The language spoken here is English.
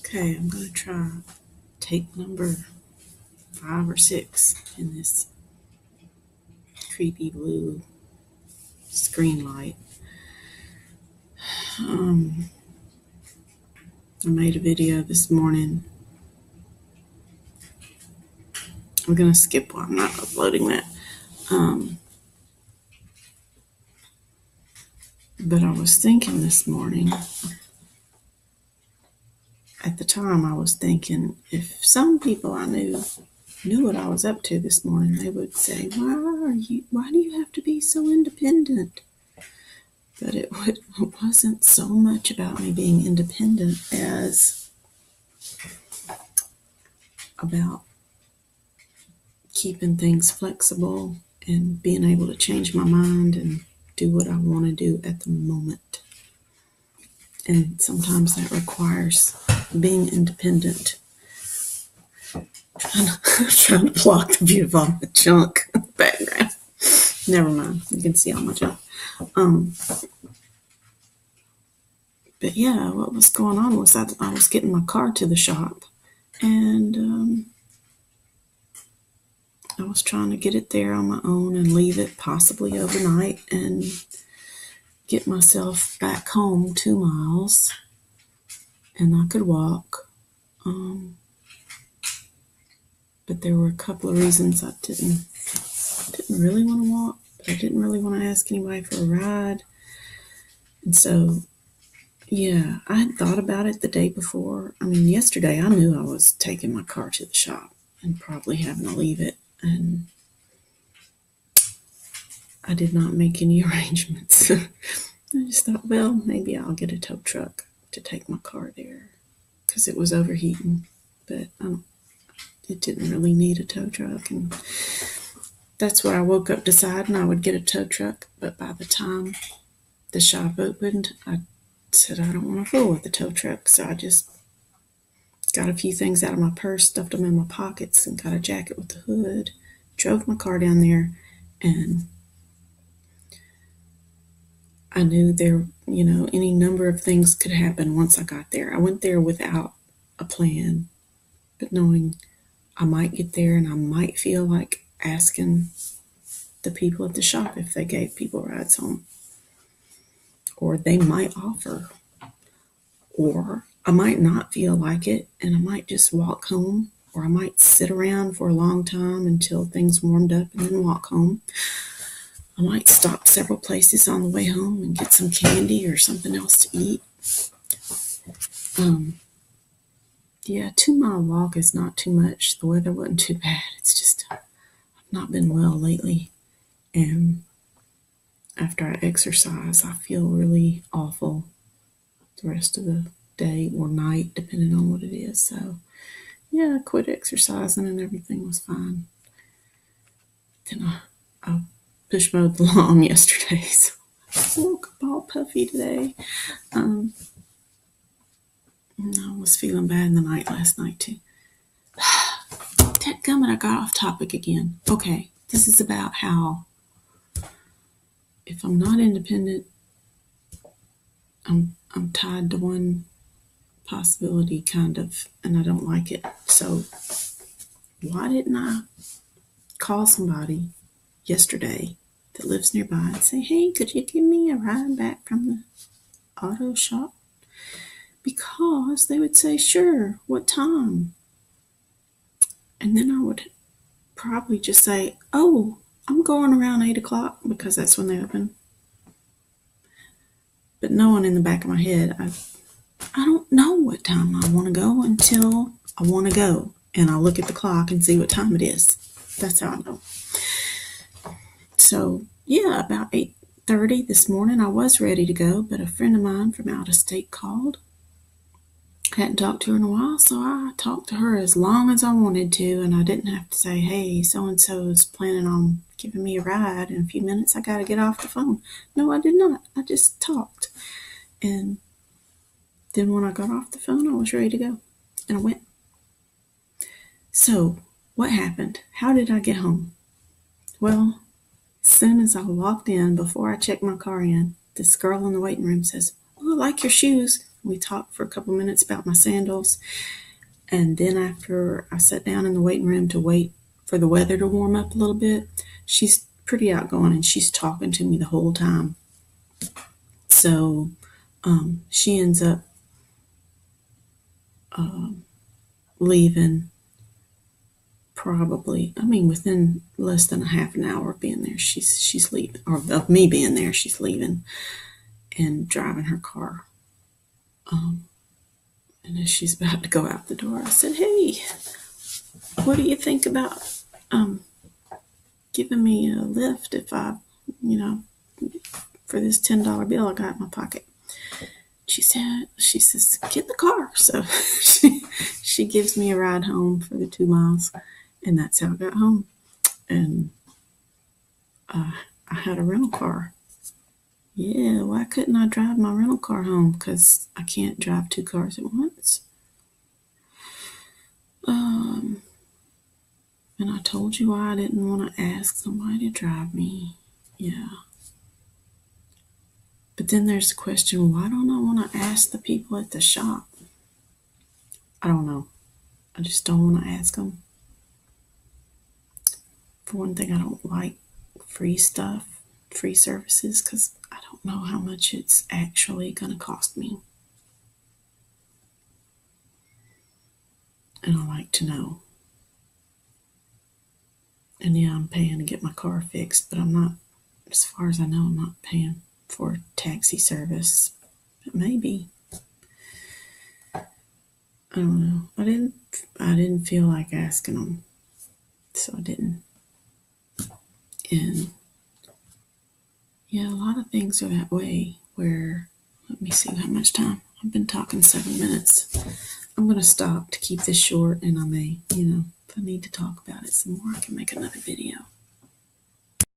Okay, I'm going to try take number 5 or 6 in this creepy blue screen light. I made a video this morning. I'm going to skip one. I'm not uploading that. But I was thinking this morning, at the time I was thinking, if some people I knew what I was up to this morning, they would say, why do you have to be so independent? But it wasn't so much about me being independent as about keeping things flexible and being able to change my mind and do what I want to do at the moment. And sometimes that requires being independent. I'm trying to block the view of all the junk in the background. Never mind. You can see all my junk. But yeah, what was going on was I was getting my car to the shop, and I was trying to get it there on my own and leave it possibly overnight and get myself back home 2 miles, and I could walk. But there were a couple of reasons I didn't really want to walk, but I didn't really want to ask anybody for a ride. And so, yeah, I had thought about it the day before. Yesterday I knew I was taking my car to the shop and probably having to leave it. And I did not make any arrangements. I just thought, well, maybe I'll get a tow truck to take my car there because it was overheating. But it didn't really need a tow truck. And that's what I woke up deciding I would get a tow truck. But by the time the shop opened, I said I don't want to fool with the tow truck. So I just got a few things out of my purse, stuffed them in my pockets, and got a jacket with the hood, drove my car down there, and I knew there, any number of things could happen once I got there. I went there without a plan, but knowing I might get there and I might feel like asking the people at the shop if they gave people rides home, or they might offer, or I might not feel like it and I might just walk home, or I might sit around for a long time until things warmed up and then walk home. I might stop several places on the way home and get some candy or something else to eat. 2-mile walk is not too much. The weather wasn't too bad. It's just I've not been well lately. And after I exercise, I feel really awful the rest of the day or night, depending on what it is. So, yeah, I quit exercising and everything was fine. Then I push mowed the lawn yesterday, so I woke up all puffy today. I was feeling bad in the night last night too. Dadgummit, I got off topic again. Okay, this is about how if I'm not independent, I'm tied to one possibility, kind of, and I don't like it. So why didn't I call somebody yesterday that lives nearby and say, hey, could you give me a ride back from the auto shop? Because they would say, sure, what time? And then I would probably just say, oh, I'm going around 8 o'clock because that's when they open. But knowing in the back of my head, I don't know what time I want to go until I want to go. And I'll look at the clock and see what time it is. That's how I know. So, yeah, about 8:30 this morning, I was ready to go, but a friend of mine from out of state called. Hadn't talked to her in a while, so I talked to her as long as I wanted to, and I didn't have to say, hey, so-and-so is planning on giving me a ride. In a few minutes, I got to get off the phone. No, I did not. I just talked. And then when I got off the phone, I was ready to go, and I went. So what happened? How did I get home? Well, as soon as I walked in, before I checked my car in, this girl in the waiting room says, oh, I like your shoes. We talked for a couple minutes about my sandals. And then after I sat down in the waiting room to wait for the weather to warm up a little bit, she's pretty outgoing and she's talking to me the whole time. So she ends up leaving probably, within less than a half an hour of being there, she's leaving, or of me being there, she's leaving and driving her car. And as she's about to go out the door, I said, "Hey, what do you think about giving me a lift if I, for this $10 bill I got in my pocket?" She says, "Get in the car." So she gives me a ride home for the 2 miles, and that's how I got home. And I had a rental car. Yeah, why couldn't I drive my rental car home? Because I can't drive 2 cars at once. And I told you why I didn't want to ask somebody to drive me. Yeah. But then there's the question, why don't I want to ask the people at the shop? I don't know. I just don't want to ask them. For one thing, I don't like free stuff, free services, because I don't know how much it's actually going to cost me. And I like to know. And yeah, I'm paying to get my car fixed, but I'm not, as far as I know, I'm not paying for taxi service. But maybe. I don't know. I didn't feel like asking them, so I didn't. And yeah, a lot of things are that way where, let me see how much time. I've been talking 7 minutes. I'm going to stop to keep this short, and I may, if I need to talk about it some more, I can make another video.